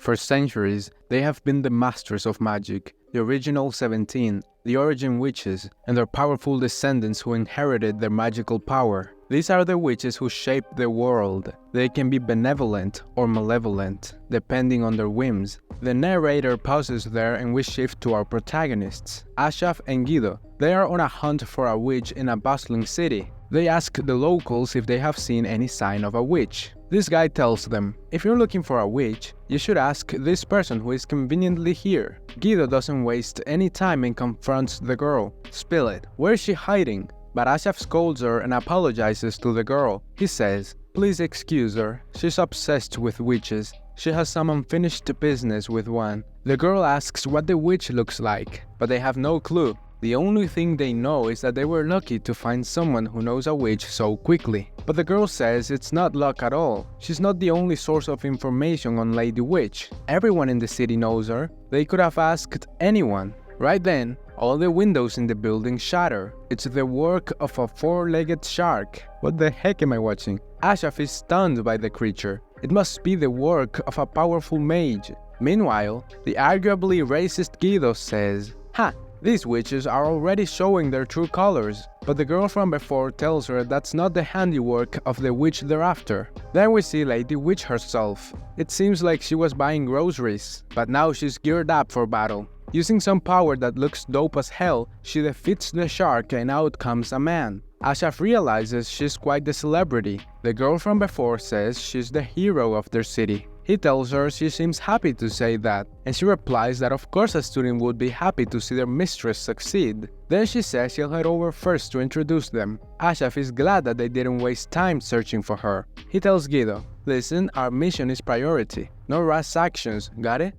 For centuries, they have been the masters of magic, the original 17, the origin witches, and their powerful descendants who inherited their magical power. These are the witches who shape the world. They can be benevolent or malevolent, depending on their whims. The narrator pauses there and we shift to our protagonists, Ashraf and Guido. They are on a hunt for a witch in a bustling city. They ask the locals if they have seen any sign of a witch. This guy tells them, if you're looking for a witch, you should ask this person who is conveniently here. Guido doesn't waste any time and confronts the girl. Spill it. Where is she hiding? But Ashraf scolds her and apologizes to the girl. He says, please excuse her. She's obsessed with witches. She has some unfinished business with one. The girl asks what the witch looks like, but they have no clue. The only thing they know is that they were lucky to find someone who knows a witch so quickly. But the girl says it's not luck at all. She's not the only source of information on Lady Witch. Everyone in the city knows her. They could have asked anyone. Right then, all the windows in the building shatter. It's the work of a four-legged shark. What the heck am I watching? Ashraf is stunned by the creature. It must be the work of a powerful mage. Meanwhile, the arguably racist Guido says, "Ha! These witches are already showing their true colors," but the girl from before tells her that's not the handiwork of the witch they're after. Then we see Lady Witch herself. It seems like she was buying groceries, but now she's geared up for battle. Using some power that looks dope as hell, she defeats the shark and out comes a man. Ashraf realizes she's quite the celebrity. The girl from before says she's the hero of their city. He tells her she seems happy to say that, and she replies that of course a student would be happy to see their mistress succeed. Then she says she'll head over first to introduce them. Ashraf is glad that they didn't waste time searching for her. He tells Guido, listen, our mission is priority. No rash actions, got it?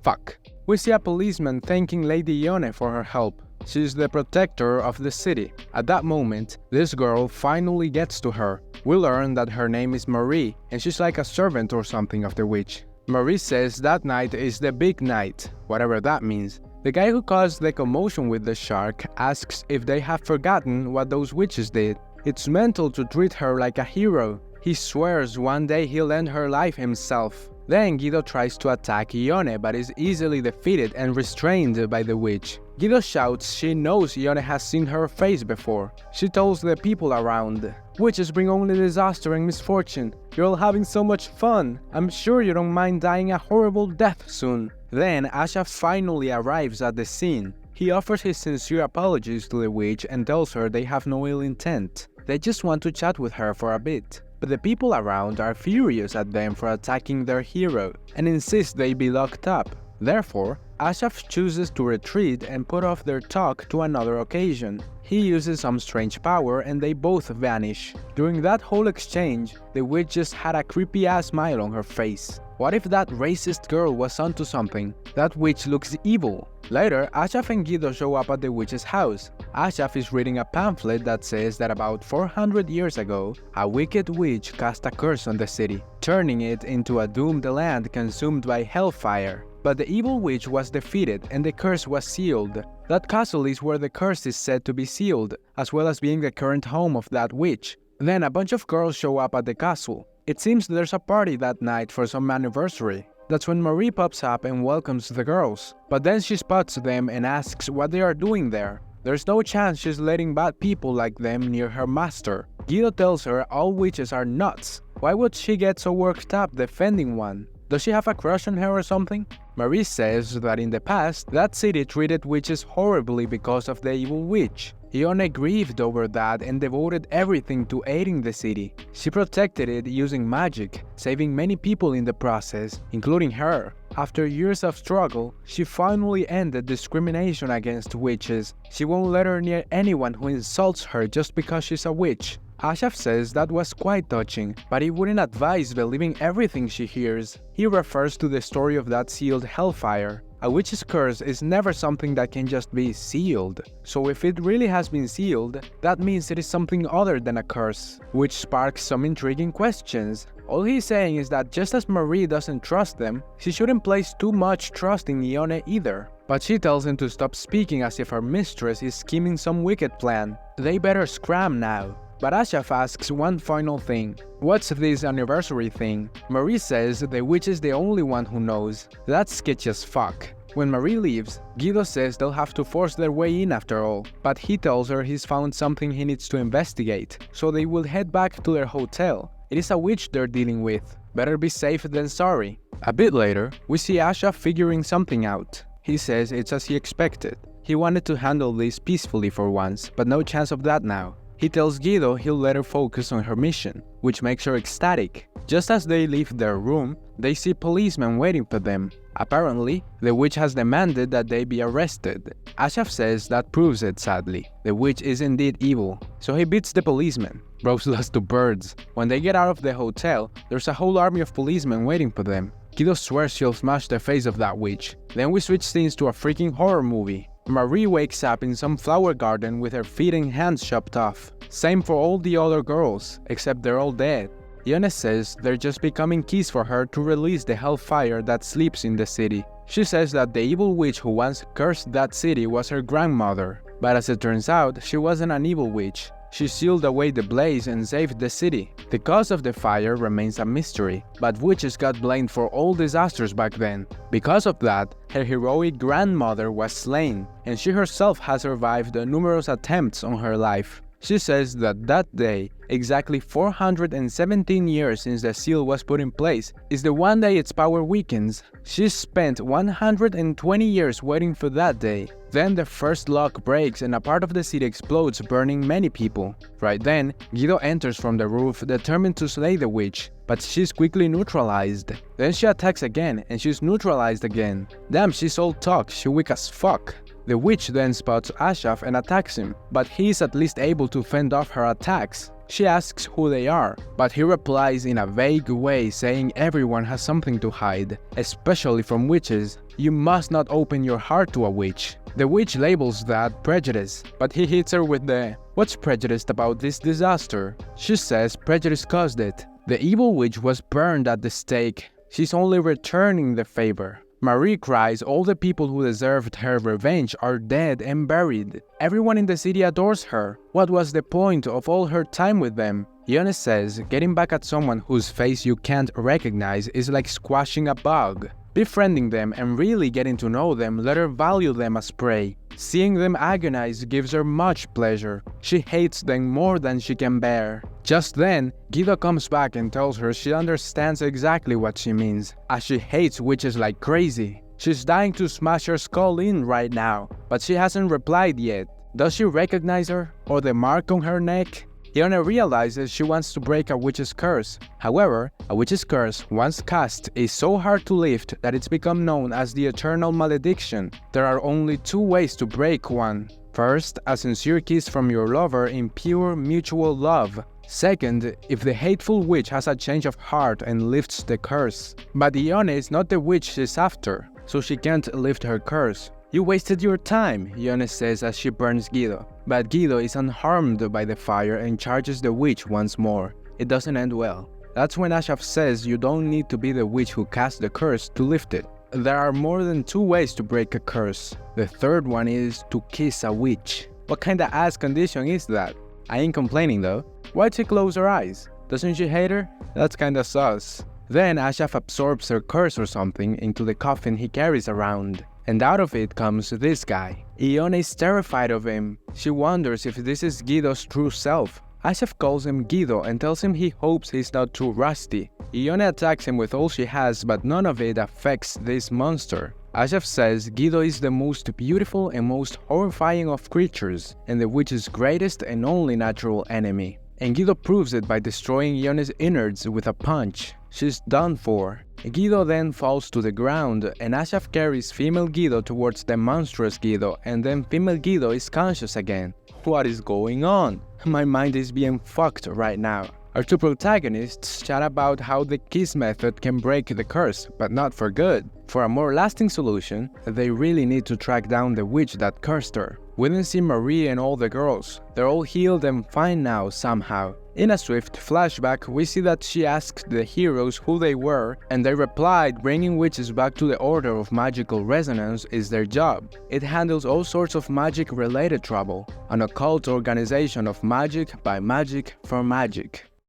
Fuck. We see a policeman thanking Lady Yon for her help. She's the protector of the city. At that moment, this girl finally gets to her. We learn that her name is Marie, and she's like a servant or something of the witch. Marie says that night is the big night, whatever that means. The guy who caused the commotion with the shark asks if they have forgotten what those witches did. It's mental to treat her like a hero. He swears one day he'll end her life himself. Then Guido tries to attack Ione but is easily defeated and restrained by the witch. Guido shouts she knows Ione has seen her face before. She tells the people around, witches bring only disaster and misfortune. You're all having so much fun. I'm sure you don't mind dying a horrible death soon. Then Ashraf finally arrives at the scene. He offers his sincere apologies to the witch and tells her they have no ill intent. They just want to chat with her for a bit. But the people around are furious at them for attacking their hero and insist they be locked up. Therefore, Ashraf chooses to retreat and put off their talk to another occasion. He uses some strange power and they both vanish. During that whole exchange, the witch just had a creepy-ass smile on her face. What if that racist girl was onto something? That witch looks evil. Later, Ashraf and Guido show up at the witch's house. Ashraf is reading a pamphlet that says that about 400 years ago, a wicked witch cast a curse on the city, turning it into a doomed land consumed by hellfire. But the evil witch was defeated and the curse was sealed. That castle is where the curse is said to be sealed, as well as being the current home of that witch. Then a bunch of girls show up at the castle. It seems there's a party that night for some anniversary. That's when Marie pops up and welcomes the girls. But then she spots them and asks what they are doing there. There's no chance she's letting bad people like them near her master. Guido tells her all witches are nuts. Why would she get so worked up defending one? Does she have a crush on her or something? Marie says that in the past, that city treated witches horribly because of the evil witch. Ione grieved over that and devoted everything to aiding the city. She protected it using magic, saving many people in the process, including her. After years of struggle, she finally ended discrimination against witches. She won't let her near anyone who insults her just because she's a witch. Ashraf says that was quite touching, but he wouldn't advise believing everything she hears. He refers to the story of that sealed hellfire. A witch's curse is never something that can just be sealed. So if it really has been sealed, that means it is something other than a curse, which sparks some intriguing questions. All he's saying is that just as Marie doesn't trust them, she shouldn't place too much trust in Ione either. But she tells him to stop speaking as if her mistress is scheming some wicked plan. They better scram now. but Ashraf asks one final thing. What's this anniversary thing? Marie says the witch is the only one who knows. That's sketchy as fuck. When Marie leaves, Guido says they'll have to force their way in after all, but he tells her he's found something he needs to investigate, so they will head back to their hotel. It is a witch they're dealing with. Better be safe than sorry. A bit later, we see Ashraf figuring something out. He says it's as he expected. He wanted to handle this peacefully for once, but no chance of that now. He tells Guido he'll let her focus on her mission, which makes her ecstatic. Just as they leave their room, they see policemen waiting for them. Apparently, the witch has demanded that they be arrested. Ashraf says that proves it, sadly. The witch is indeed evil, so he beats the policeman. Bro's lost to birds. When they get out of the hotel, there's a whole army of policemen waiting for them. Guido swears she'll smash the face of that witch. Then we switch scenes to a freaking horror movie. Marie wakes up in some flower garden with her feet and hands chopped off. Same for all the other girls, except they're all dead. Yon says they're just becoming keys for her to release the hellfire that sleeps in the city. She says that the evil witch who once cursed that city was her grandmother, but as it turns out, she wasn't an evil witch. She sealed away the blaze and saved the city. The cause of the fire remains a mystery, but witches got blamed for all disasters back then. Because of that, her heroic grandmother was slain, and she herself has survived numerous attempts on her life. She says that that day, exactly 417 years since the seal was put in place, is the one day its power weakens. She spent 120 years waiting for that day. Then the first lock breaks and a part of the city explodes, burning many people. Right then, Guido enters from the roof, determined to slay the witch, but she's quickly neutralized. Then she attacks again, and she's neutralized again. Damn, she's all talk, she weak as fuck. The witch then spots Ashraf and attacks him, but he is at least able to fend off her attacks. She asks who they are, but he replies in a vague way, saying everyone has something to hide, especially from witches. You must not open your heart to a witch. The witch labels that prejudice, but he hits her with the "What's prejudiced about this disaster?" She says prejudice caused it. The evil witch was burned at the stake. She's only returning the favor. Marie cries all the people who deserved her revenge are dead and buried. Everyone in the city adores her. What was the point of all her time with them? Yon says getting back at someone whose face you can't recognize is like squashing a bug. Befriending them and really getting to know them let her value them as prey. Seeing them agonize gives her much pleasure. She hates them more than she can bear. Just then, Guido comes back and tells her she understands exactly what she means, as she hates witches like crazy. She's dying to smash her skull in right now, but she hasn't replied yet. Does she recognize her, or the mark on her neck? Yona realizes she wants to break a witch's curse. However, a witch's curse, once cast, is so hard to lift that it's become known as the eternal malediction. There are only two ways to break one. First, a sincere kiss from your lover in pure mutual love. Second, if the hateful witch has a change of heart and lifts the curse. But Ione is not the witch she's after, so she can't lift her curse. You wasted your time, Ione says as she burns Guido. But Guido is unharmed by the fire and charges the witch once more. It doesn't end well. That's when Ashraf says you don't need to be the witch who cast the curse to lift it. There are more than two ways to break a curse. The third one is to kiss a witch. What kinda ass condition is that? I ain't complaining though. Why'd she close her eyes? Doesn't she hate her? That's kinda sus. Then Ashraf absorbs her curse or something into the coffin he carries around. And out of it comes this guy. Ione is terrified of him. She wonders if this is Guido's true self. Ashraf calls him Guido and tells him he hopes he's not too rusty. Ione attacks him with all she has, but none of it affects this monster. Ashraf says Guido is the most beautiful and most horrifying of creatures, and the witch's greatest and only natural enemy. And Guido proves it by destroying Ione's innards with a punch. She's done for. Guido then falls to the ground, and Ashraf carries female Guido towards the monstrous Guido, and then female Guido is conscious again. What is going on? My mind is being fucked right now. Our two protagonists chat about how the kiss method can break the curse, but not for good. For a more lasting solution, they really need to track down the witch that cursed her. We didn't see Marie and all the girls. They're all healed and fine now somehow. In a swift flashback, we see that she asked the heroes who they were, and they replied bringing witches back to the Order of Magical Resonance is their job. It handles all sorts of magic-related trouble, an occult organization of magic by magic for magic.